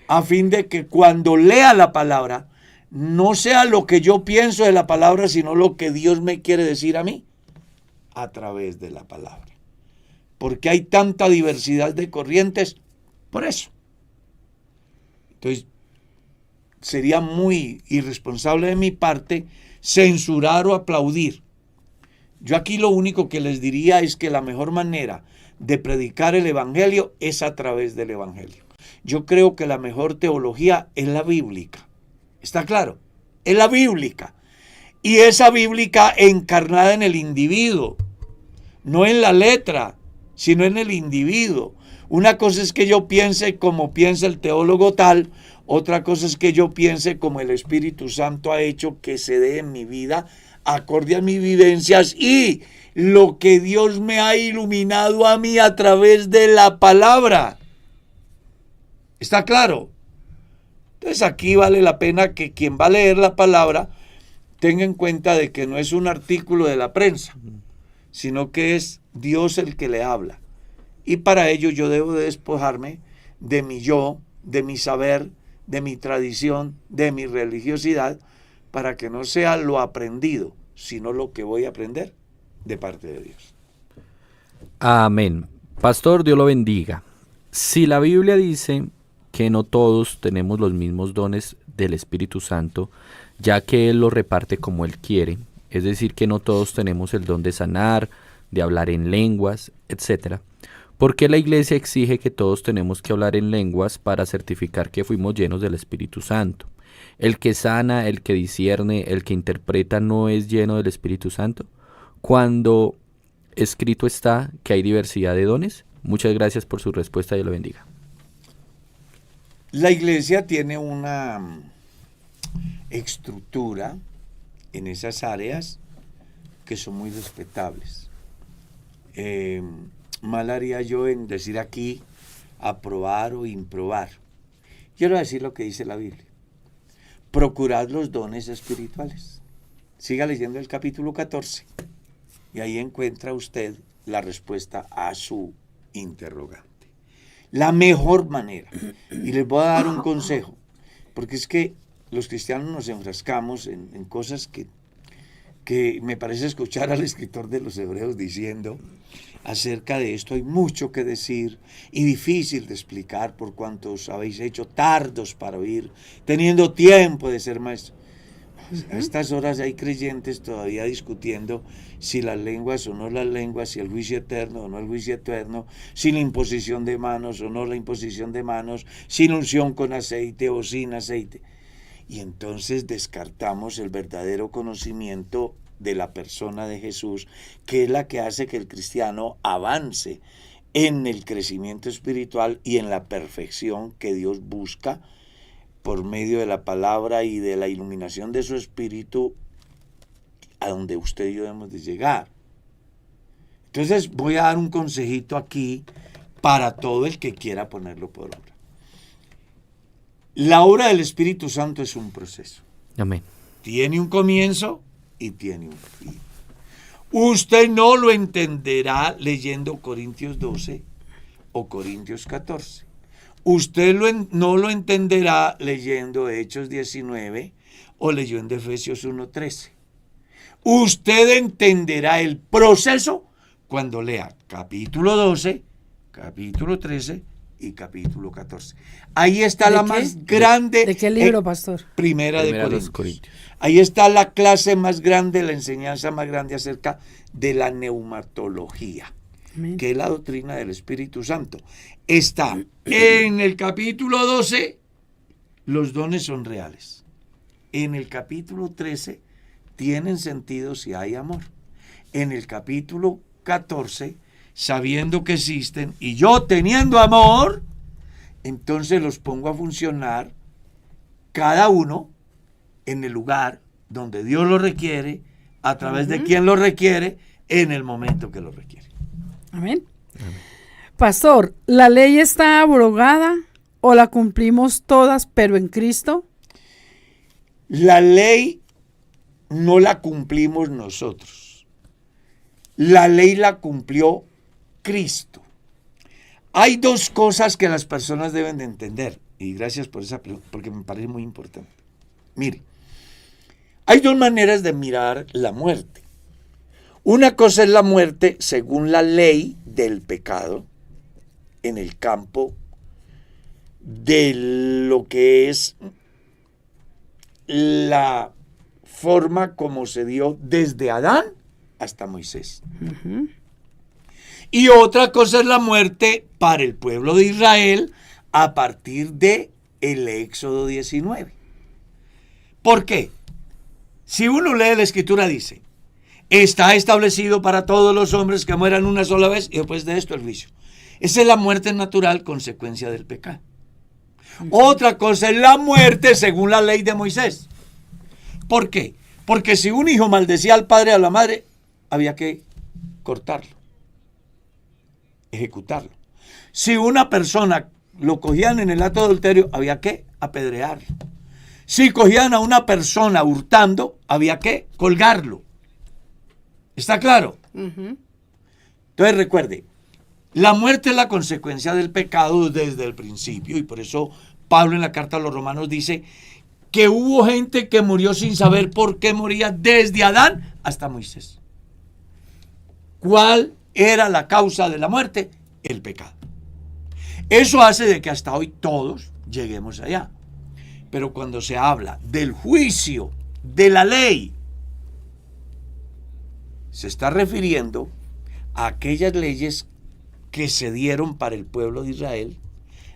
a fin de que cuando lea la palabra no sea lo que yo pienso de la palabra, sino lo que Dios me quiere decir a mí a través de la palabra. Porque hay tanta diversidad de corrientes por eso. Entonces, sería muy irresponsable de mi parte censurar o aplaudir. Yo aquí lo único que les diría es que la mejor manera de predicar el evangelio es a través del evangelio. Yo creo que la mejor teología es la bíblica. ¿Está claro? Es la bíblica. Y esa bíblica encarnada en el individuo, no en la letra, sino en el individuo. Una cosa es que yo piense como piensa el teólogo tal, otra cosa es que yo piense como el Espíritu Santo ha hecho que se dé en mi vida, acorde a mis vivencias y lo que Dios me ha iluminado a mí a través de la palabra. ¿Está claro? Entonces aquí vale la pena que quien va a leer la palabra tenga en cuenta de que no es un artículo de la prensa, sino que es Dios el que le habla. Y para ello yo debo de despojarme de mi yo, de mi saber, de mi tradición, de mi religiosidad, para que no sea lo aprendido, sino lo que voy a aprender de parte de Dios. Amén. Pastor, Dios lo bendiga. Si la Biblia dice que no todos tenemos los mismos dones del Espíritu Santo, ya que Él los reparte como Él quiere, es decir, que no todos tenemos el don de sanar, de hablar en lenguas, etc. ¿Por qué la Iglesia exige que todos tenemos que hablar en lenguas para certificar que fuimos llenos del Espíritu Santo? ¿El que sana, el que discierne, el que interpreta no es lleno del Espíritu Santo? Cuando escrito está que hay diversidad de dones. Muchas gracias por su respuesta, Dios lo bendiga. La Iglesia tiene una estructura en esas áreas que son muy respetables. Mal haría yo en decir aquí aprobar o improbar. Quiero decir lo que dice la Biblia. Procurad los dones espirituales. Siga leyendo el capítulo 14 y ahí encuentra usted la respuesta a su interrogante. La mejor manera, y les voy a dar un consejo, porque es que los cristianos nos enfrascamos en cosas que me parece escuchar al escritor de los Hebreos diciendo, acerca de esto hay mucho que decir y difícil de explicar por cuanto os habéis hecho tardos para oír, teniendo tiempo de ser maestros. A estas horas hay creyentes todavía discutiendo si las lenguas o no las lenguas, si el juicio eterno o no el juicio eterno, si la imposición de manos o no la imposición de manos, sin unción con aceite o sin aceite. Y entonces descartamos el verdadero conocimiento de la persona de Jesús, que es la que hace que el cristiano avance en el crecimiento espiritual y en la perfección que Dios busca por medio de la palabra y de la iluminación de su espíritu, a donde usted y yo debemos de llegar. Entonces voy a dar un consejito aquí para todo el que quiera ponerlo por obra. La obra del Espíritu Santo es un proceso. Amén. Tiene un comienzo y tiene un fin. Usted no lo entenderá leyendo Corintios 12 o Corintios 14. Usted no lo entenderá leyendo Hechos 19 o leyendo Efesios 1:13. Usted entenderá el proceso cuando lea capítulo 12, capítulo 13 y capítulo 14. Ahí está la más grande. ¿De qué libro, pastor? Primera de Corintios. Ahí está la clase más grande, la enseñanza más grande acerca de la neumatología, que es la doctrina del Espíritu Santo. Está en el capítulo 12, los dones son reales. En el capítulo 13, tienen sentido si hay amor. En el capítulo 14, sabiendo que existen y yo teniendo amor, entonces los pongo a funcionar cada uno en el lugar donde Dios lo requiere, a través de quien lo requiere, en el momento que lo requiere. Amén. Pastor, ¿la ley está abrogada o la cumplimos todas, pero en Cristo? La ley no la cumplimos nosotros. La ley la cumplió Cristo. Hay dos cosas que las personas deben de entender, y gracias por esa pregunta, porque me parece muy importante. Mire, hay dos maneras de mirar la muerte. Una cosa es la muerte según la ley del pecado, en el campo de lo que es la forma como se dio desde Adán hasta Moisés. Y otra cosa es la muerte para el pueblo de Israel a partir de el Éxodo 19. ¿Por qué? Si uno lee la Escritura dice, está establecido para todos los hombres que mueran una sola vez y después de esto el juicio. Esa es la muerte natural, consecuencia del pecado. Otra cosa es la muerte según la ley de Moisés. ¿Por qué? Porque si un hijo maldecía al padre o a la madre, había que cortarlo, ejecutarlo. Si una persona lo cogían en el acto de adulterio, había que apedrearlo. Si cogían a una persona hurtando, había que colgarlo. ¿Está claro? Entonces recuerde, la muerte es la consecuencia del pecado desde el principio, y por eso Pablo en la carta a los Romanos dice que hubo gente que murió sin saber por qué moría desde Adán hasta Moisés. ¿Cuál era la causa de la muerte? El pecado. Eso hace de que hasta hoy todos lleguemos allá. Pero cuando se habla del juicio de la ley, se está refiriendo a aquellas leyes que se dieron para el pueblo de Israel,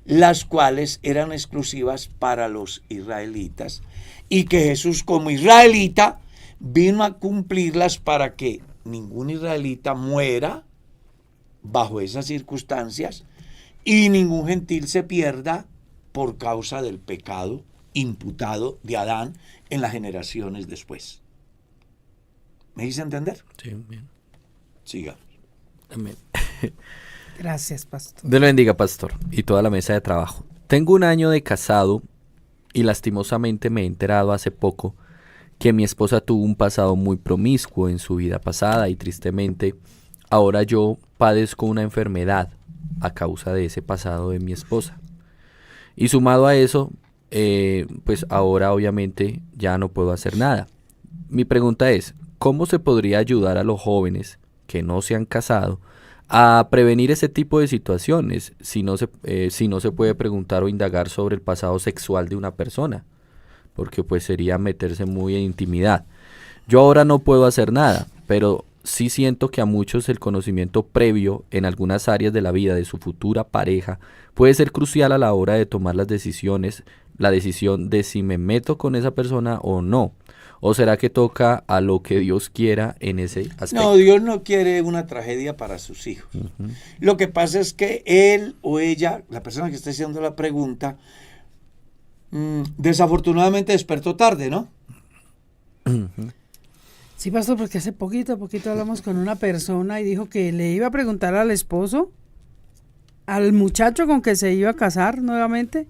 las cuales eran exclusivas para los israelitas, y que Jesús como israelita vino a cumplirlas para que ningún israelita muera bajo esas circunstancias y ningún gentil se pierda por causa del pecado imputado de Adán en las generaciones después. ¿Me hice entender? Sí, bien. Siga. Amén. Gracias, pastor. Dios lo bendiga, pastor, y toda la mesa de trabajo. Tengo 1 año de casado y lastimosamente me he enterado hace poco que mi esposa tuvo un pasado muy promiscuo en su vida pasada y tristemente ahora yo padezco una enfermedad a causa de ese pasado de mi esposa. Y sumado a eso, pues ahora obviamente ya no puedo hacer nada. Mi pregunta es, ¿cómo se podría ayudar a los jóvenes que no se han casado a prevenir ese tipo de situaciones si no se puede preguntar o indagar sobre el pasado sexual de una persona? Porque pues sería meterse muy en intimidad. Yo ahora no puedo hacer nada, pero sí siento que a muchos el conocimiento previo en algunas áreas de la vida de su futura pareja puede ser crucial a la hora de tomar las decisiones la decisión de si me meto con esa persona o no? ¿O será que toca a lo que Dios quiera en ese aspecto? No, Dios no quiere una tragedia para sus hijos. Uh-huh. Lo que pasa es que él o ella, la persona que está haciendo la pregunta, desafortunadamente despertó tarde, ¿no? Uh-huh. Sí, pastor, porque hace poquito hablamos con una persona y dijo que le iba a preguntar al esposo, al muchacho con que se iba a casar nuevamente.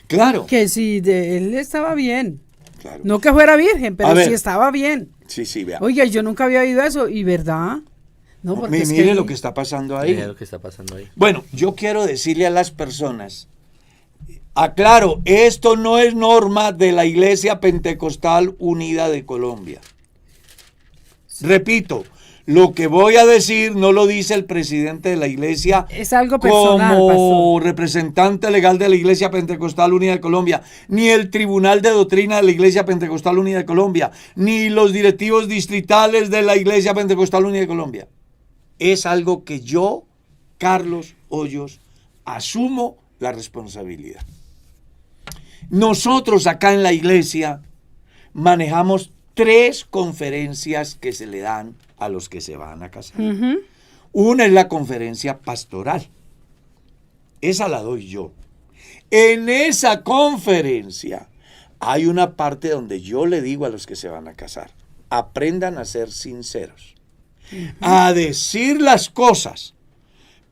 Claro. Que si él estaba bien. Claro. No que fuera virgen, pero si estaba bien. Sí, vea. Oiga, yo nunca había oído eso, ¿y verdad? No, porque mire lo que está pasando ahí. Mire lo que está pasando ahí. Bueno, yo quiero decirle a las personas, aclaro, esto no es norma de la Iglesia Pentecostal Unida de Colombia. Repito, lo que voy a decir no lo dice el presidente de la iglesia. Es algo personal, como pastor. Representante legal de la Iglesia Pentecostal Unida de Colombia, ni el Tribunal de Doctrina de la Iglesia Pentecostal Unida de Colombia, ni los directivos distritales de la Iglesia Pentecostal Unida de Colombia. Es algo que yo, Carlos Hoyos, asumo la responsabilidad. Nosotros acá en la iglesia manejamos 3 conferencias que se le dan a los que se van a casar. Uh-huh. Una es la conferencia pastoral. Esa la doy yo. En esa conferencia hay una parte donde yo le digo a los que se van a casar, aprendan a ser sinceros, uh-huh, a decir las cosas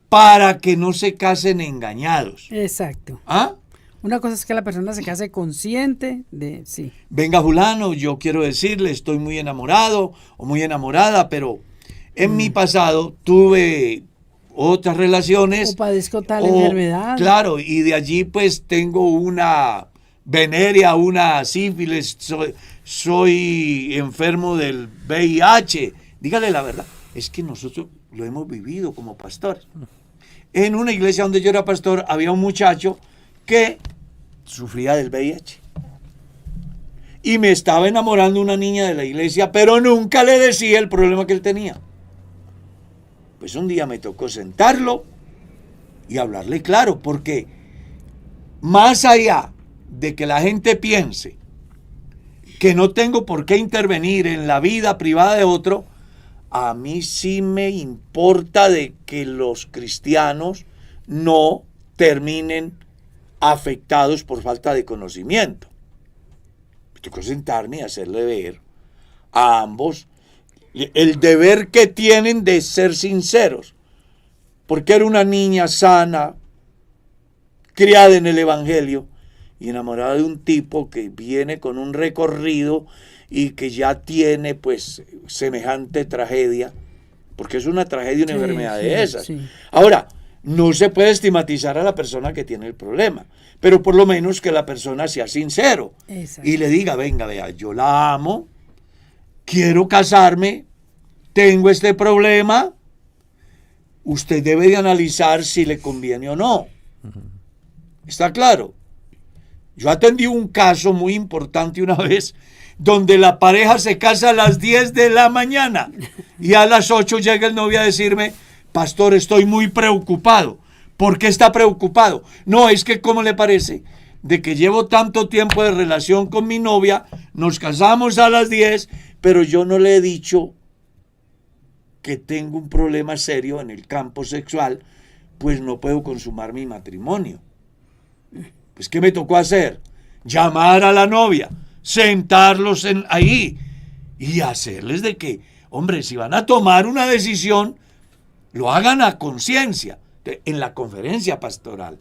para que no se casen engañados. Exacto. ¿Ah? Una cosa es que la persona se case consciente de sí. Venga, fulano, yo quiero decirle, estoy muy enamorado o muy enamorada, pero en mi pasado tuve otras relaciones. O padezco tal enfermedad. Claro, y de allí pues tengo una venerea, una sífilis, soy enfermo del VIH. Dígale la verdad, es que nosotros lo hemos vivido como pastores. En una iglesia donde yo era pastor había un muchacho que sufría del VIH. Y me estaba enamorando una niña de la iglesia, pero nunca le decía el problema que él tenía. Pues un día me tocó sentarlo y hablarle claro, porque más allá de que la gente piense que no tengo por qué intervenir en la vida privada de otro, a mí sí me importa de que los cristianos no terminen afectados por falta de conocimiento. Me tocó sentarme y hacerle ver a ambos el deber que tienen de ser sinceros, porque era una niña sana, criada en el Evangelio y enamorada de un tipo que viene con un recorrido y que ya tiene pues semejante tragedia, porque es una tragedia, una enfermedad de esas. Sí. Ahora, no se puede estigmatizar a la persona que tiene el problema, pero por lo menos que la persona sea sincero. Exacto. Y le diga, venga, vea, yo la amo, quiero casarme, tengo este problema, usted debe de analizar si le conviene o no. ¿Está claro? Yo atendí un caso muy importante una vez, donde la pareja se casa a las 10 de la mañana y a las 8 llega el novio a decirme, pastor, estoy muy preocupado. ¿Por qué está preocupado? No, es que, ¿cómo le parece? De que llevo tanto tiempo de relación con mi novia, nos casamos a las 10, pero yo no le he dicho que tengo un problema serio en el campo sexual, pues no puedo consumar mi matrimonio. Pues, ¿qué me tocó hacer? Llamar a la novia, sentarlos ahí y hacerles de que, hombre, si van a tomar una decisión, lo hagan a conciencia. En la conferencia pastoral,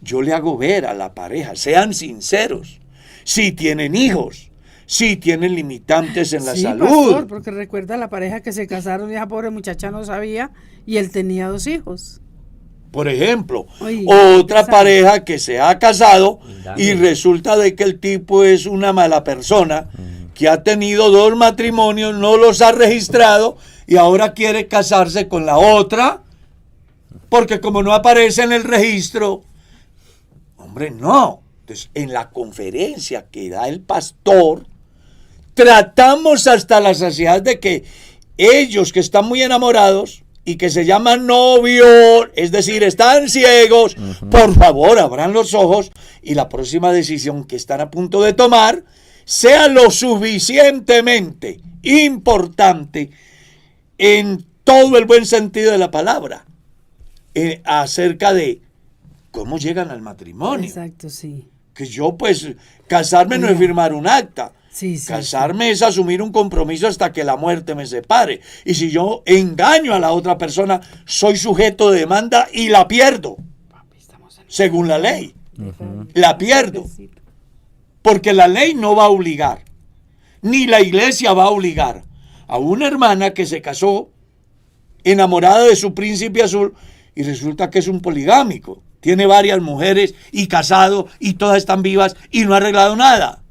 yo le hago ver a la pareja, sean sinceros, si tienen hijos, si tienen limitantes en la salud. Pastor, porque recuerda la pareja que se casaron y esa pobre muchacha no sabía y él tenía 2 hijos. Por ejemplo, otra pareja que se ha casado y resulta de que el tipo es una mala persona, que ha tenido 2 matrimonios, no los ha registrado y ahora quiere casarse con la otra, porque como no aparece en el registro, hombre, no. Entonces, en la conferencia que da el pastor, tratamos hasta la saciedad de que ellos que están muy enamorados y que se llaman novio, es decir, están ciegos, por favor, abran los ojos y la próxima decisión que están a punto de tomar sea lo suficientemente importante en todo el buen sentido de la palabra, acerca de cómo llegan al matrimonio. Exacto, sí. Que yo, pues, casarme no es firmar un acta. Sí, Casarme es asumir un compromiso hasta que la muerte me separe. Y si yo engaño a la otra persona, soy sujeto de demanda y la pierdo. Según la ley. La pierdo. Porque la ley no va a obligar, ni la iglesia va a obligar a una hermana que se casó enamorada de su príncipe azul y resulta que es un poligámico. Tiene varias mujeres y casado y todas están vivas y no ha arreglado nada.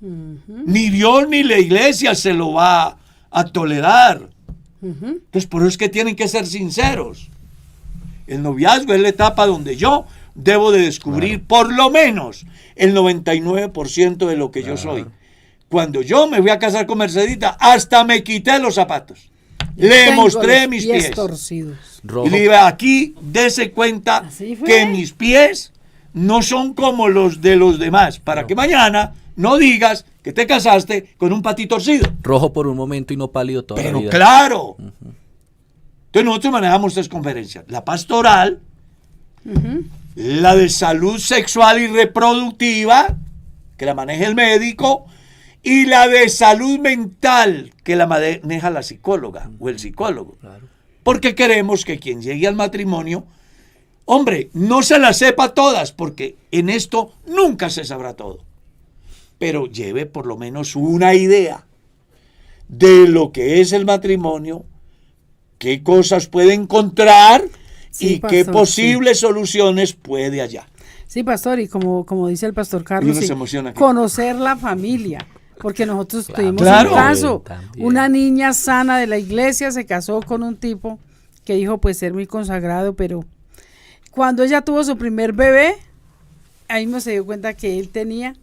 Ni Dios ni la iglesia se lo va a tolerar. Entonces por eso es que tienen que ser sinceros. El noviazgo es la etapa donde yo debo de descubrir por lo menos el 99% de lo que yo soy. Cuando yo me voy a casar con Mercedita, hasta me quité los zapatos. Le mostré mis pies torcidos. Y le dije, aquí dése cuenta que mis pies no son como los de los demás, para que mañana no digas que te casaste con un pati torcido. Rojo por un momento y no pálido toda la vida. Pero claro. Entonces nosotros manejamos tres conferencias. La pastoral, la de salud sexual y reproductiva, que la maneja el médico, y la de salud mental, que la maneja la psicóloga o el psicólogo. Claro. Porque queremos que quien llegue al matrimonio, hombre, no se las sepa todas, porque en esto nunca se sabrá todo, pero lleve por lo menos una idea de lo que es el matrimonio, qué cosas puede encontrar y pastor, qué posibles soluciones puede hallar. Sí, pastor, y como dice el pastor Carlos, conocer la familia. Porque nosotros tuvimos un caso, una niña sana de la iglesia se casó con un tipo que dijo pues ser muy consagrado, pero cuando ella tuvo su primer bebé, ahí mismo se dio cuenta que él tenía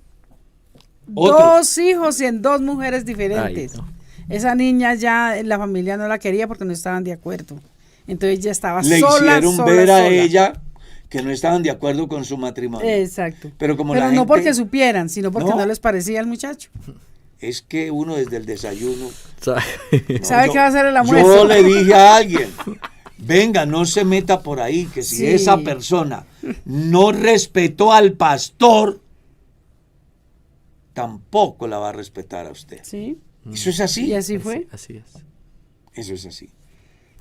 dos hijos y en dos mujeres diferentes. Ay, no. Esa niña ya la familia no la quería porque no estaban de acuerdo. Entonces ella estaba Le hicieron ver a ella que no estaban de acuerdo con su matrimonio. Exacto. Pero no gente, porque supieran, sino porque no les parecía al muchacho. Es que uno desde el desayuno ¿sabe qué va a hacer el almuerzo? Yo le dije a alguien, venga, no se meta por ahí, que si esa persona no respetó al pastor, tampoco la va a respetar a usted. Sí. Eso es así. Y así fue. Así es. Eso es así.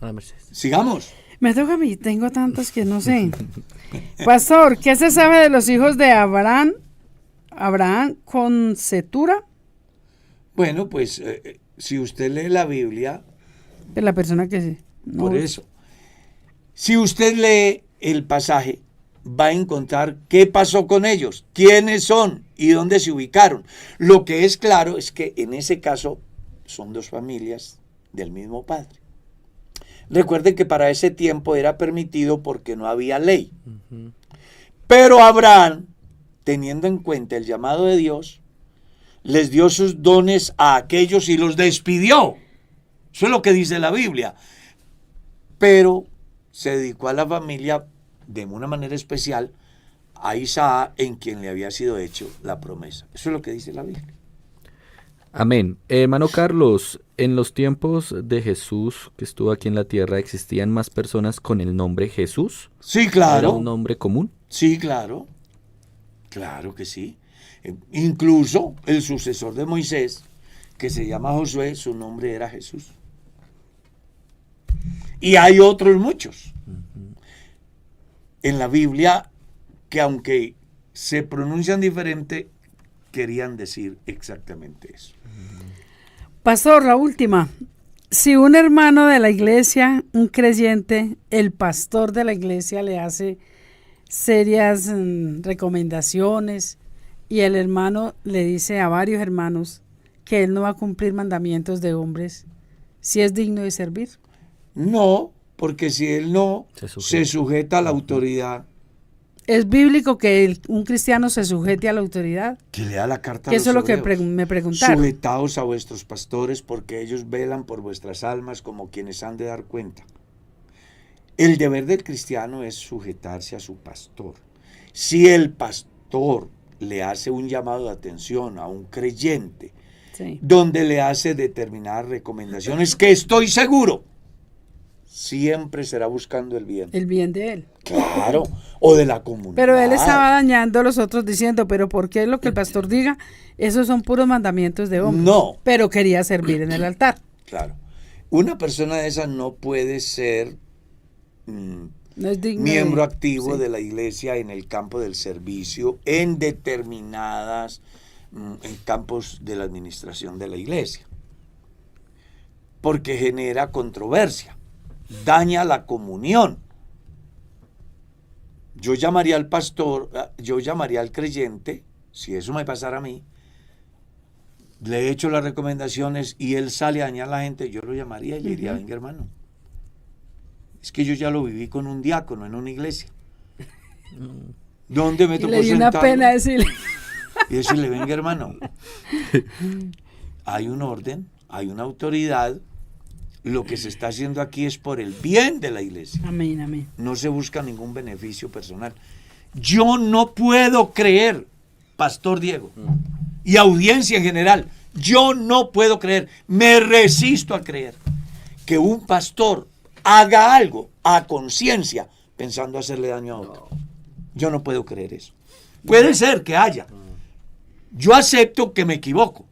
Mercedes. Sigamos. Me toca a mí, tengo tantos que no sé. Pastor, ¿qué se sabe de los hijos de Abraham? ¿Abraham con Cetura? Bueno, pues si usted lee la Biblia... De la persona que sí. No. Por eso. Si usted lee el pasaje, va a encontrar qué pasó con ellos, quiénes son y dónde se ubicaron. Lo que es claro es que en ese caso son dos familias del mismo padre. Recuerden que para ese tiempo era permitido porque no había ley. Pero Abraham, teniendo en cuenta el llamado de Dios, les dio sus dones a aquellos y los despidió. Eso es lo que dice la Biblia. Pero se dedicó a la familia de una manera especial a Isaac, en quien le había sido hecho la promesa. Eso es lo que dice la Biblia. Amén. Hermano Carlos, en los tiempos de Jesús, que estuvo aquí en la tierra, ¿existían más personas con el nombre Jesús? Sí, claro. ¿Era un nombre común? Sí, claro. Claro que sí. Incluso el sucesor de Moisés, que se llama Josué, su nombre era Jesús. Y hay otros muchos en la Biblia que, aunque se pronuncian diferente, querían decir exactamente eso. Pastor, la última. Si un hermano de la iglesia, un creyente, el pastor de la iglesia le hace serias recomendaciones y el hermano le dice a varios hermanos que él no va a cumplir mandamientos de hombres, ¿si es digno de servir? No, porque si él no se sujeta a la autoridad, ¿Es bíblico que un cristiano se sujete a la autoridad? Que lea la carta a Que los eso es lo que hebreos. me preguntaron. Sujetaos a vuestros pastores porque ellos velan por vuestras almas como quienes han de dar cuenta. El deber del cristiano es sujetarse a su pastor. Si el pastor le hace un llamado de atención a un creyente, Sí. donde le hace determinadas recomendaciones que estoy seguro siempre será buscando el bien. El bien de él. Claro, o de la comunidad. Pero él estaba dañando a los otros diciendo, pero ¿por qué lo que el pastor diga? Esos son puros mandamientos de hombre. No. Pero quería servir en el altar. Claro. Una persona de esa no puede ser No es digno miembro de- activo sí. de la iglesia en el campo del servicio, en determinadas en campos de la administración de la iglesia, porque genera controversia, daña la comunión. Yo llamaría al pastor, yo llamaría al creyente, si eso me pasara a mí, le he hecho las recomendaciones y él sale a dañar a la gente, yo lo llamaría y le diría, venga hermano, es que yo ya lo viví con un diácono en una iglesia. ¿Dónde me Y tocó le dio una sentarlo? pena decirle. Y decirle, venga hermano, hay un orden, hay una autoridad, lo que se está haciendo aquí es por el bien de la iglesia, Amén, amén. no se busca ningún beneficio personal. Yo no puedo creer, Pastor Diego, y audiencia en general, yo no puedo creer, me resisto a creer que un pastor haga algo a conciencia pensando hacerle daño a otro. Yo no puedo creer eso. Puede ser que haya. Yo acepto que me equivoco.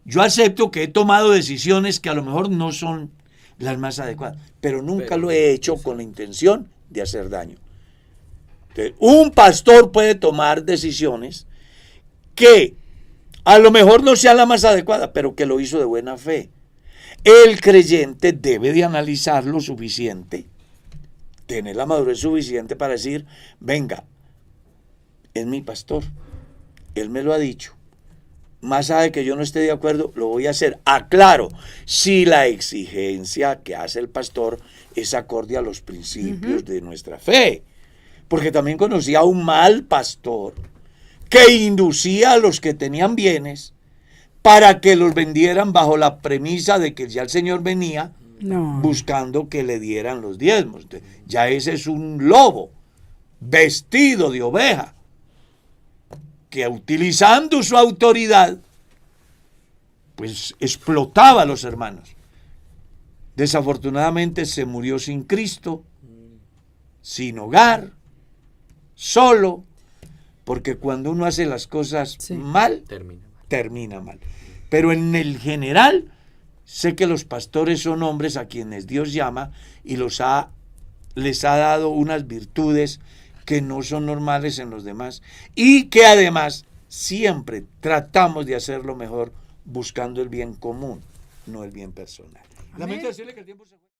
Yo acepto que he tomado decisiones que a lo mejor no son las más adecuadas, pero nunca lo he hecho con la intención de hacer daño. Entonces, un pastor puede tomar decisiones que a lo mejor no sea la más adecuada, pero que lo hizo de buena fe. El creyente debe de analizar lo suficiente, tener la madurez suficiente para decir, venga, es mi pastor, él me lo ha dicho, más allá de que yo no esté de acuerdo, lo voy a hacer. Aclaro, si la exigencia que hace el pastor es acorde a los principios de nuestra fe, porque también conocí a un mal pastor que inducía a los que tenían bienes para que los vendieran bajo la premisa de que ya el Señor venía No. buscando que le dieran los diezmos. Entonces, ya ese es un lobo vestido de oveja que utilizando su autoridad pues explotaba a los hermanos. Desafortunadamente se murió sin Cristo, sin hogar, solo, porque cuando uno hace las cosas Sí. mal, termina mal. Pero en el general, sé que los pastores son hombres a quienes Dios llama y les ha dado unas virtudes que no son normales en los demás y que además siempre tratamos de hacerlo mejor buscando el bien común, no el bien personal. Lamento decirle que el tiempo se fue.